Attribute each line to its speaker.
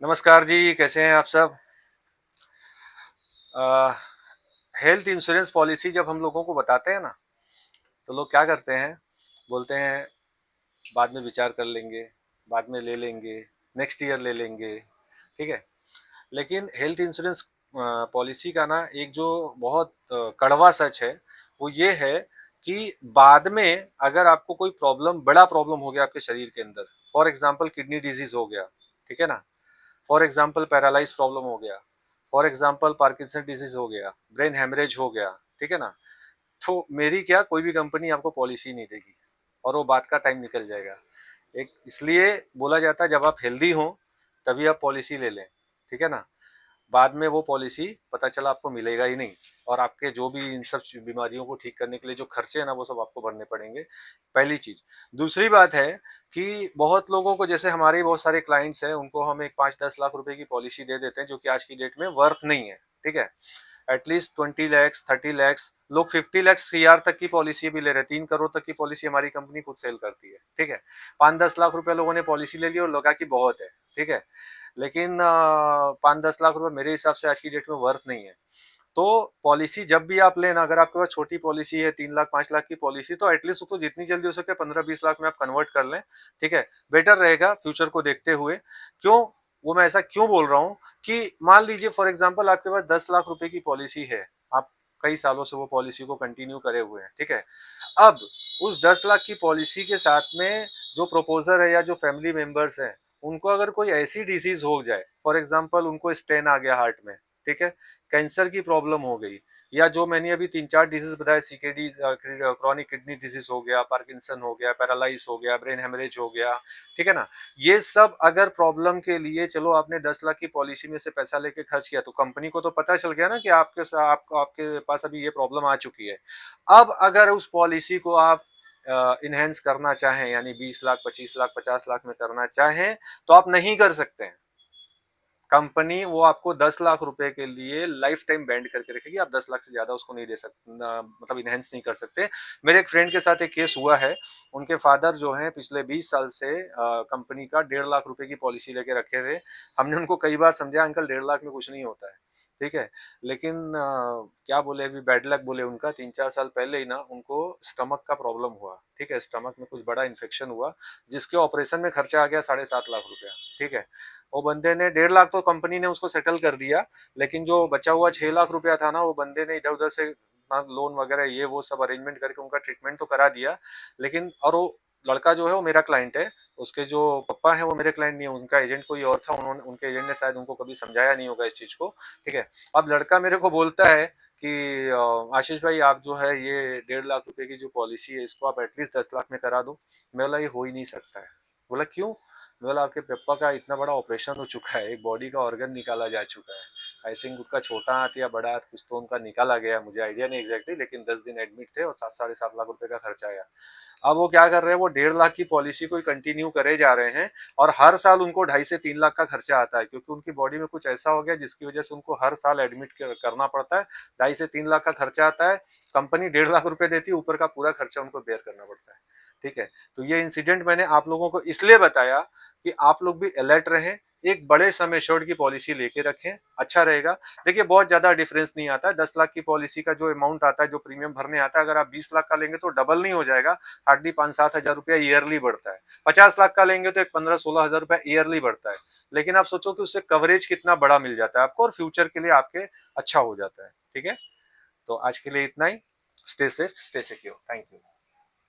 Speaker 1: नमस्कार जी, कैसे हैं आप सब। हेल्थ इंश्योरेंस पॉलिसी जब हम लोगों को बताते हैं ना, तो लोग क्या करते हैं, बोलते हैं बाद में विचार कर लेंगे, बाद में ले लेंगे, नेक्स्ट ईयर ले लेंगे। ठीक है। लेकिन हेल्थ इंश्योरेंस पॉलिसी का ना एक जो बहुत कड़वा सच है, वो ये है कि बाद में अगर आपको कोई प्रॉब्लम, बड़ा प्रॉब्लम हो गया आपके शरीर के अंदर, फॉर एग्जाम्पल किडनी डिजीज हो गया, ठीक है ना, फॉर एग्जाम्पल पैरालाइज प्रॉब्लम हो गया, फॉर एग्जाम्पल पार्किंसन डिजीज हो गया, ब्रेन हेमरेज हो गया, ठीक है ना, तो मेरी क्या कोई भी कंपनी आपको पॉलिसी नहीं देगी और वो बात का टाइम निकल जाएगा। एक इसलिए बोला जाता है जब आप हेल्दी हो तभी आप पॉलिसी ले लें, ठीक है ना। बाद में वो पॉलिसी पता चला आपको मिलेगा ही नहीं, और आपके जो भी इन सब बीमारियों को ठीक करने के लिए जो खर्चे हैं ना, वो सब आपको भरने पड़ेंगे। पहली चीज। दूसरी बात है कि बहुत लोगों को, जैसे हमारे ही बहुत सारे क्लाइंट्स हैं, उनको हम एक 5-10 लाख रुपए की पॉलिसी दे देते हैं, जो कि आज की डेट में वर्थ नहीं है। ठीक है। एटलीस्ट 20 लैक्स, 30 लैक्स, लोग 50 लैक्स सीआर तक की पॉलिसी भी ले रहे हैं। 3 करोड़ तक की पॉलिसी हमारी कंपनी खुद सेल करती है। ठीक है। 5-10 लाख रुपए लोगों ने पॉलिसी ले ली और लगा कि बहुत है। ठीक है। लेकिन 5-10 लाख रुपए मेरे हिसाब से आज की डेट में वर्थ नहीं है। तो पॉलिसी जब भी आप लेना, अगर आपके पास छोटी पॉलिसी है, 3 लाख 5 लाख की पॉलिसी, तो एटलीस्ट उसको जितनी जल्दी हो सके 15-20 लाख में आप कन्वर्ट कर लें। ठीक है। बेटर रहेगा फ्यूचर को देखते हुए। क्यों, वो मैं ऐसा क्यों बोल रहा हूँ कि मान लीजिए फॉर एग्जाम्पल आपके पास 10 लाख रुपए की पॉलिसी है, आप कई सालों से वो पॉलिसी को कंटिन्यू करे हुए हैं। ठीक है। अब उस 10 लाख की पॉलिसी के साथ में जो प्रोपोजर है या जो फैमिली मेंबर्स हैं, उनको अगर कोई ऐसी डिजीज हो जाए, फॉर एग्जाम्पल उनको स्टेन आ गया हार्ट में, ठीक है, कैंसर की प्रॉब्लम हो गई, या जो मैंने अभी 3-4 डिजीज बताया, सीकेडी, क्रॉनिक किडनी डिजीज हो गया, पार्किंसन हो गया, पैरालाइज हो गया, ब्रेन हेमरेज हो गया, ठीक है ना, ये सब अगर प्रॉब्लम के लिए चलो आपने 10 लाख की पॉलिसी में से पैसा लेके खर्च किया, तो कंपनी को तो पता चल गया ना कि आपके पास अभी ये प्रॉब्लम आ चुकी है। अब अगर उस पॉलिसी को आप इनहेंस करना चाहें, यानी 20 लाख, 25 लाख, 50 लाख में करना चाहें, तो आप नहीं कर सकते हैं। कंपनी वो आपको 10 लाख रुपए के लिए लाइफ टाइम बैंड करके रखेगी। आप 10 लाख से ज्यादा उसको नहीं दे सकते, मतलब इनहेंस नहीं कर सकते। मेरे एक फ्रेंड के साथ एक केस हुआ है। उनके फादर जो हैं पिछले 20 साल से कंपनी का 1.5 लाख रुपए की पॉलिसी लेके रखे थे। हमने उनको कई बार समझाया, अंकल 1.5 लाख में कुछ नहीं होता है। ठीक है। लेकिन क्या बोले, अभी बैड लक बोले उनका, 3-4 साल पहले ही ना उनको स्टमक का प्रॉब्लम हुआ। ठीक है। स्टमक में कुछ बड़ा इन्फेक्शन हुआ, जिसके ऑपरेशन में खर्चा आ गया 7.5 लाख रुपया। ठीक है। वो बंदे ने 1.5 लाख तो कंपनी ने उसको सेटल कर दिया, लेकिन जो बचा हुआ 6 लाख रुपया था ना, वो बंदे ने इधर उधर से लोन वगैरह ये वो सब अरेंजमेंट करके उनका ट्रीटमेंट तो करा दिया। लेकिन और वो लड़का जो है वो मेरा क्लाइंट है, उसके जो पापा है वो मेरे क्लाइंट नहीं है, उनका एजेंट कोई और था। उन्होंने, उनके एजेंट ने शायद उनको कभी समझाया नहीं होगा इस चीज को। ठीक है। अब लड़का मेरे को बोलता है कि आशीष भाई, आप जो है ये 1.5 लाख रुपए की जो पॉलिसी है, इसको आप एटलीस्ट 10 लाख में करा दो। मैं बोला ये हो ही नहीं सकता है। बोला क्यों। बोला आपके पापा का इतना बड़ा ऑपरेशन हो चुका है, एक बॉडी का ऑर्गन निकाला जा चुका है। आई थिंक उनका छोटा हाथ या बड़ा हाथ कुछ तो उनका निकाला गया, मुझे आइडिया नहीं एग्जैक्टली, लेकिन 10 दिन एडमिट थे और 7-7.5 लाख रुपए का खर्चा आया। अब वो क्या कर रहे हैं, वो 1.5 लाख की पॉलिसी को कंटिन्यू करे जा रहे हैं, और हर साल उनको 2.5 से 3 लाख का खर्चा आता है, क्योंकि उनकी बॉडी में कुछ ऐसा हो गया जिसकी वजह से उनको हर साल एडमिट करना पड़ता है। 2.5 से 3 लाख का खर्चा आता है। कंपनी 1.5 लाख रुपए देती है, ऊपर का पूरा खर्चा उनको बेयर करना पड़ता है। ठीक है। तो ये इंसिडेंट मैंने आप लोगों को इसलिए बताया कि आप लोग भी अलर्ट रहें, एक बड़े सम एश्योर्ड की पॉलिसी लेके रखें, अच्छा रहेगा। देखिए बहुत ज्यादा डिफरेंस नहीं आता है। 10 लाख की पॉलिसी का जो अमाउंट आता है, जो प्रीमियम भरने आता है, अगर आप 20 लाख का लेंगे तो डबल नहीं हो जाएगा, हार्डली 5-7 हजार रुपया ईयरली बढ़ता है। 50 लाख का लेंगे तो एक 15-16 हजार रुपया ईयरली बढ़ता है। लेकिन आप सोचो कि उससे कवरेज कितना बड़ा मिल जाता है आपको, और फ्यूचर के लिए आपके अच्छा हो जाता है। ठीक है। तो आज के लिए इतना ही। Stay safe, stay secure. Thank you.